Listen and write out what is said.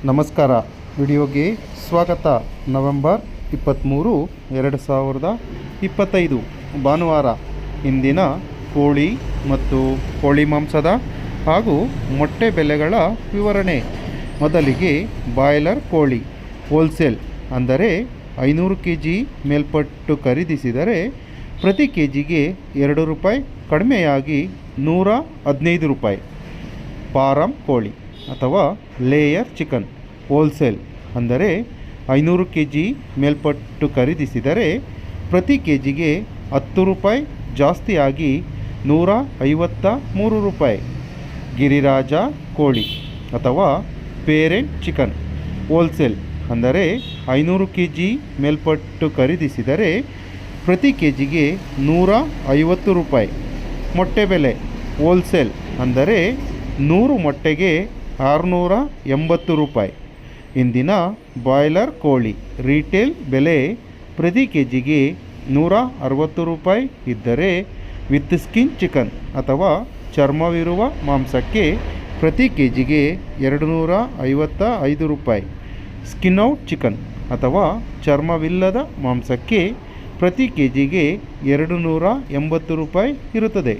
ನಮಸ್ಕಾರ. ವಿಡಿಯೋಗೆ ಸ್ವಾಗತ. ನವೆಂಬರ್ 23, 2025 ಭಾನುವಾರ. ಇಂದಿನ ಕೋಳಿ ಮತ್ತು ಕೋಳಿ ಮಾಂಸದ ಹಾಗೂ ಮೊಟ್ಟೆ ಬೆಲೆಗಳ ವಿವರಣೆ. ಮೊದಲಿಗೆ ಬಾಯ್ಲರ್ ಕೋಳಿ ಹೋಲ್ಸೇಲ್ ಅಂದರೆ 500 kg ಮೇಲ್ಪಟ್ಟು ಖರೀದಿಸಿದರೆ ಪ್ರತಿ ಕೆಜಿಗೆ 2 ರೂಪಾಯಿ ಕಡಿಮೆಯಾಗಿ 115 ರೂಪಾಯಿ. ಫಾರಂ ಕೋಳಿ ಅಥವಾ ಲೇಯರ್ ಚಿಕನ್ ಹೋಲ್ಸೇಲ್ ಅಂದರೆ 500 kg ಮೇಲ್ಪಟ್ಟು ಖರೀದಿಸಿದರೆ ಪ್ರತಿ ಕೆಜಿಗೆ 10 ರೂಪಾಯಿ ಜಾಸ್ತಿಯಾಗಿ 153 ರೂಪಾಯಿ. ಗಿರಿರಾಜ ಕೋಳಿ ಅಥವಾ ಪೇರೆಂಟ್ ಚಿಕನ್ ಹೋಲ್ಸೇಲ್ ಅಂದರೆ 500 kg ಮೇಲ್ಪಟ್ಟು ಖರೀದಿಸಿದರೆ ಪ್ರತಿ ಕೆಜಿಗೆ 150 ರೂಪಾಯಿ. ಮೊಟ್ಟೆ ಬೆಲೆ ಹೋಲ್ಸೇಲ್ ಅಂದರೆ 100 ಮೊಟ್ಟೆಗೆ 680 ರೂಪಾಯಿ. ಇಂದಿನ ಬಾಯ್ಲರ್ ಕೋಳಿ ರೀಟೇಲ್ ಬೆಲೆ ಪ್ರತಿ ಕೆಜಿಗೆ 160 ರೂಪಾಯಿ ಇದ್ದರೆ, ವಿತ್ ಸ್ಕಿನ್ ಚಿಕನ್ ಅಥವಾ ಚರ್ಮವಿರುವ ಮಾಂಸಕ್ಕೆ ಪ್ರತಿ ಕೆಜಿಗೆ 255 ರೂಪಾಯಿ. ಸ್ಕಿನ್ ಔಟ್ ಚಿಕನ್ ಅಥವಾ ಚರ್ಮವಿಲ್ಲದ ಮಾಂಸಕ್ಕೆ ಪ್ರತಿ ಕೆಜಿಗೆ 280 ರೂಪಾಯಿ ಇರುತ್ತದೆ.